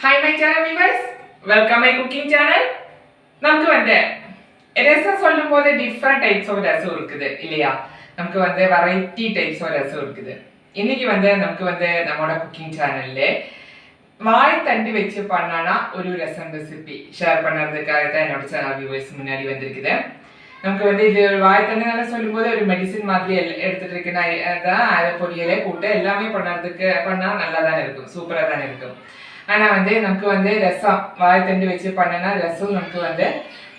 Hi my channel viewers, welcome my cooking channel. நமக்கு ரசம் சொல்லும்போது different types of ரசம் இருக்குது இல்லையா? நமக்கு வெரைட்டி டைப்ஸ் ஆஃப் ரசம் இருக்குது. இன்னைக்கு நமக்கு நம்மளோட குக்கிங் சேனல்ல வாழைத்தண்டு வச்சு பண்ணனா ஒரு ரசம் ரெசிபி ஷேர் பண்ணுறதுக்காக தான் என்னோட சேனல் வியூவர்ஸ் முன்னாடி வந்திருக்குது. நமக்கு இது வாழைத்தண்டுனால சொல்லும்போது ஒரு மெடிசின் மாதிரி எடுத்துட்டு இருக்குன்னா தான் அதை பொரியலே கூட்டு எல்லாமே பண்ணா நல்லா தானே இருக்கும், சூப்பராக தானே இருக்கும். ஆனால் நமக்கு ரசம் வாழைத்தண்டு வச்சு பண்ணனா ரசம் நமக்கு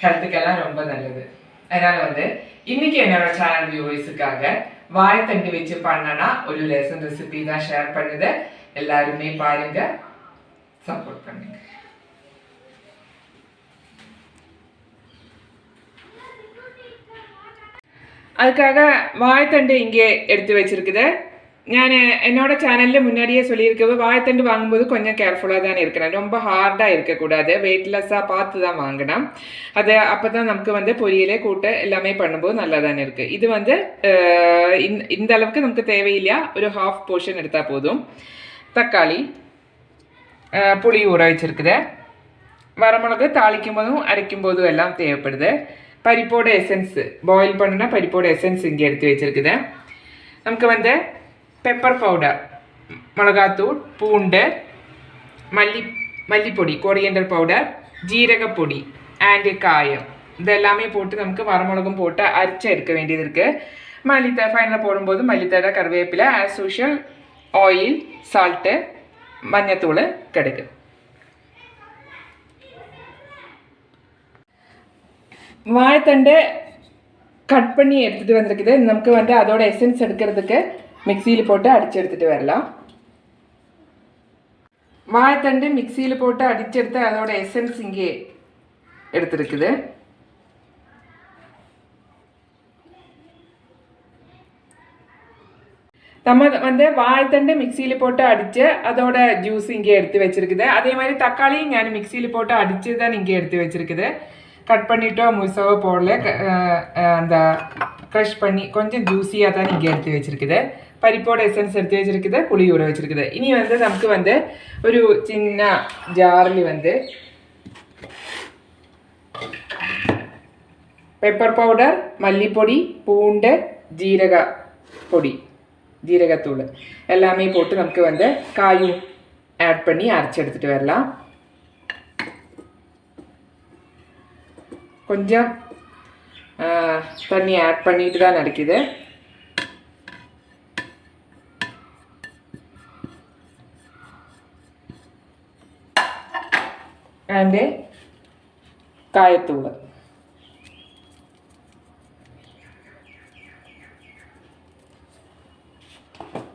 ஹெல்த்துக்கெல்லாம் ரொம்ப நல்லது. அதனால இன்னைக்கு என்னோட சேனல் வியூவர்ஸுக்காக வாழைத்தண்டு வச்சு பண்ணனா ஒரு ரசம் ரெசிபி தான் ஷேர் பண்ணுது. எல்லாருமே பாருங்க, சப்போர்ட் பண்ணுங்க. அதுக்காக வாழைத்தண்டு இங்கே எடுத்து வச்சிருக்குது. நான் என்னோட சேனலில் முன்னாடியே சொல்லியிருக்கவே வாழைத்தண்டு வாங்கும்போது கொஞ்சம் கேர்ஃபுல்லாக தானே இருக்கணும், ரொம்ப ஹார்டாக இருக்கக்கூடாது, வெயிட்லெஸ்ஸாக பார்த்து தான் வாங்கினோம். அது அப்போ தான் நமக்கு பொரியலே கூட்டு எல்லாமே பண்ணும்போது நல்லா தானே இருக்குது. இது இந்த அளவுக்கு நமக்கு தேவையில்லையா, ஒரு ஹாஃப் போர்ஷன் எடுத்தால் போதும். தக்காளி, புளி ஊற வச்சுருக்குது, வரமிளகு தாளிக்கும் போதும் அரைக்கும் போதும் எல்லாம் தேவைப்படுது. பருப்போட எசன்ஸு பாயில் பண்ணுனா பருப்போட எசன்ஸ் இங்கே எடுத்து வச்சுருக்குது. நமக்கு பெப்பர் பவுடர், மிளகாத்தூள், பூண்டு, மல்லிப்பொடி, கொரியண்டர் பவுடர், ஜீரகப்பொடி அண்டு காயம், இதெல்லாமே போட்டு நமக்கு வரமிளகும் போட்டு அரைச்சி எடுக்க வேண்டியது இருக்குது. ஃபைனலாக போடும்போது மல்லித்தழை, கருவேப்பிலை, ஆஸ் யூஷுவல் ஆயில், சால்ட்டு, மஞ்சத்தூள், கடுகு. வாழைத்தண்டு கட் பண்ணி எடுத்துகிட்டு வந்திருக்குது. நமக்கு அதோட எசன்ஸ் எடுக்கிறதுக்கு மிக்சியில் போட்டு அடித்து எடுத்துகிட்டு வரலாம். வாழைத்தண்டு மிக்சியில் போட்டு அடிச்செடுத்து அதோட எசன்ஸ் இங்கே எடுத்துருக்குது. நம்ம வாழைத்தண்டு மிக்சியில் போட்டு அடித்து அதோட ஜூஸ் இங்கே எடுத்து வச்சுருக்குது. அதே மாதிரி தக்காளியும் நான் மிக்சியில் போட்டு அடித்து தான் இங்கே எடுத்து வச்சுருக்குது. கட் பண்ணிவிட்டோ முழுசாவோ போடல, அந்த க்ரஷ் பண்ணி கொஞ்சம் ஜூஸியாக தான் இங்கே எடுத்து வச்சுருக்குது. பருப்போட எசன்ஸ் எடுத்து வச்சுருக்குது, புளி ஊற வச்சுருக்குது. இனி நமக்கு ஒரு சின்ன ஜாரில் பெப்பர் பவுடர், மல்லிப்பொடி, பூண்டு, ஜீரகத்தூள் எல்லாமே போட்டு நமக்கு காயும் ஆட் பண்ணி அரைச்சி எடுத்துகிட்டு வரலாம். கொஞ்சம் தண்ணி ஆட் பண்ணிட்டு தான் நடக்குது. அண்டு காயத்தூள்,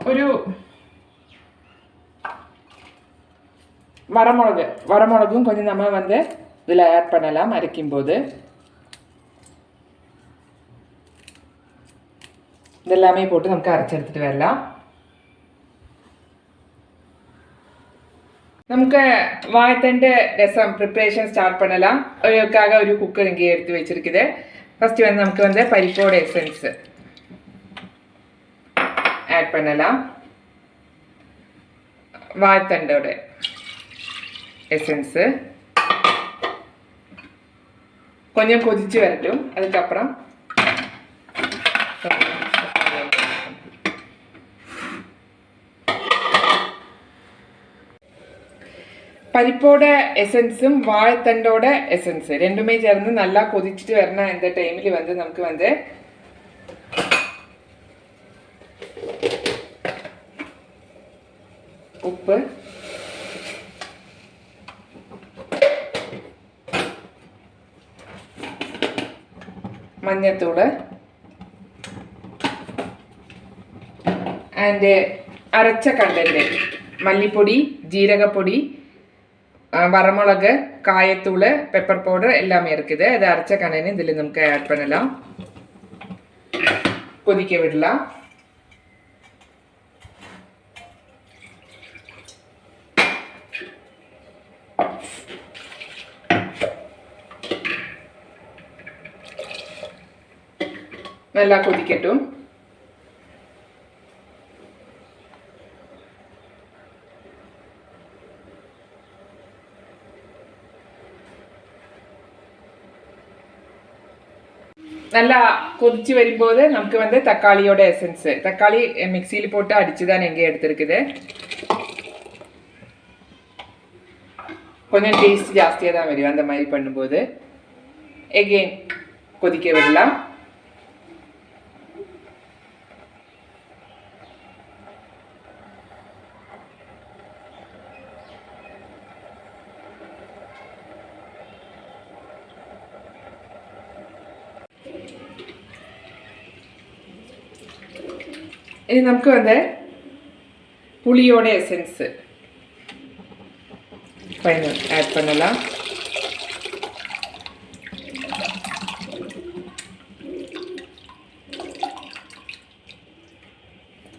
ஒரு வரமிளகும் கொஞ்சம் நம்ம இதில் ஆட் பண்ணலாம் அரைக்கும்போது. இதெல்லாமே போட்டு நமக்கு அரைச்சி எடுத்துகிட்டு வரலாம். நமக்கு வாழைத்தண்டு ரசம் ப்ரிப்ரேஷன் ஸ்டார்ட் பண்ணலாம். அதுக்காக ஒரு குக்கர் இங்கே எடுத்து வச்சுருக்குது. ஃபஸ்ட்டு நமக்கு பருப்போட எசன்ஸு ஆட் பண்ணலாம். வாழைத்தண்டோட எசன்ஸு கொஞ்சம் கொதிச்சு வரட்டும். அதுக்கப்புறம் பருப்போட எசன்ஸும் வாழைத்தண்டோட எசன்ஸு ரெண்டுமே சேர்ந்து நல்லா கொதிச்சுட்டு வரணும். இந்த டைமில் நமக்கு உப்பு, மஞ்சத்தூள் அண்டு அரைச்ச கண்டென்ட் மல்லிப்பொடி, ஜீரகப்பொடி, வரமிளகு, காயத்தூள், பெப்பர் பவுடர் எல்லாமே இருக்குது. அது அரைச்ச கண்டென்ட் இதில் நமக்கு ஆட் பண்ணலாம். கொதிக்க விடலாம். நல்லா கொதிக்கட்டும். நல்லா கொதிச்சு வரும்போது நமக்கு வந்து தக்காளியோட எசன்ஸ், தக்காளி மிக்சியில் போட்டு அடிச்சு தான் எங்கே எடுத்துருக்குது. கொஞ்சம் டேஸ்ட் ஜாஸ்தியாக தான் வரும் அந்த மாதிரி பண்ணும்போது. எகெயின் கொதிக்க விடலாம். இது நமக்கு வந்து புளியோட எசன்ஸ் ஃபைனல் ஆட் பண்ணலாம்.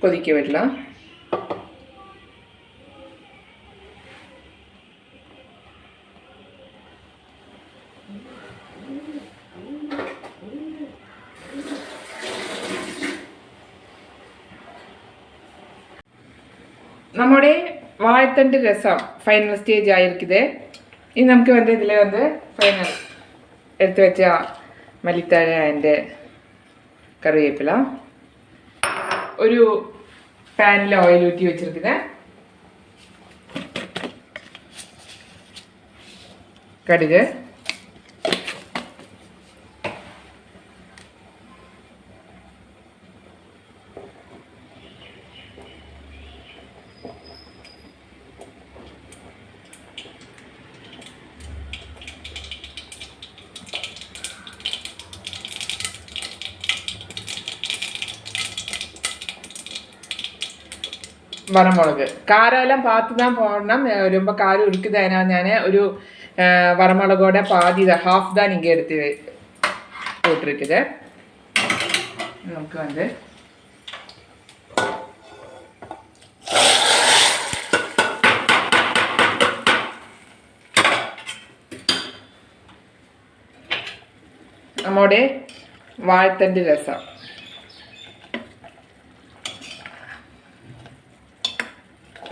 கொதிக்க விடலாம். നമ്മുടെ വാഴത്തണ്ട് രസം ഫൈനൽ സ്റ്റേജ് ആയിരിക്കുത്. ഇനി നമുക്ക് வந்து ഇതിൽ வந்து ഫൈനൽ എടുത്തു വെച്ച മല്ലിത്തഴ ആൻഡ് കറിവേപ്പില ഒരു പാനിൽ ഓയിൽ ഊറ്റി വെച്ചിരിക്കുന്നത്. കടുക്, வரமிளகு. காரெல்லாம் பார்த்து தான் போடணும். ரொம்ப காரம் இருக்குது. அதனால் நான் ஒரு வரமிளகோட பாதி ஹாஃப் தான் இங்கே எடுத்து போட்டிருக்குது. நமக்கு வந்து നമ്മുടെ വാഴത്തണ്ട് രസം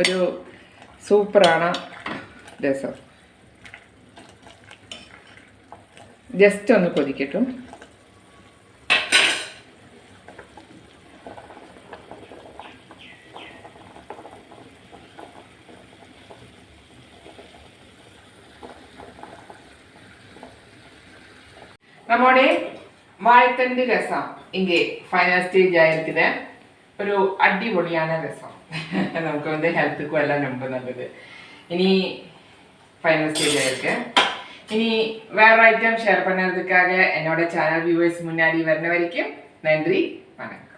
ഒരു സൂപ്പറാണ് രസം. ജസ്റ്റ് ഒന്ന് കൊതിക്കട്ടും. നമ്മുടെ വാഴത്തണ്ട് രസം ഇங்கே ഫൈനൽ സ്റ്റേജ് ആയിരിക്കുന്നത്. ഒരു അടിപൊളിയാണ് രസം. നമുക്ക് வந்து ஹெல்த்துக்கும் எல்லாம் ரொம்ப நல்லது. இனி ஃபைனல் ஸ்டேஜ் ஆயிருக்கு. இனி வேற ஐட்டம் ஷேர் பண்ணுறதுக்காக என்னோட சேனல் வியூவர்ஸ் முன்னாடி வர்ற வரைக்கும் நன்றி, வணக்கம்.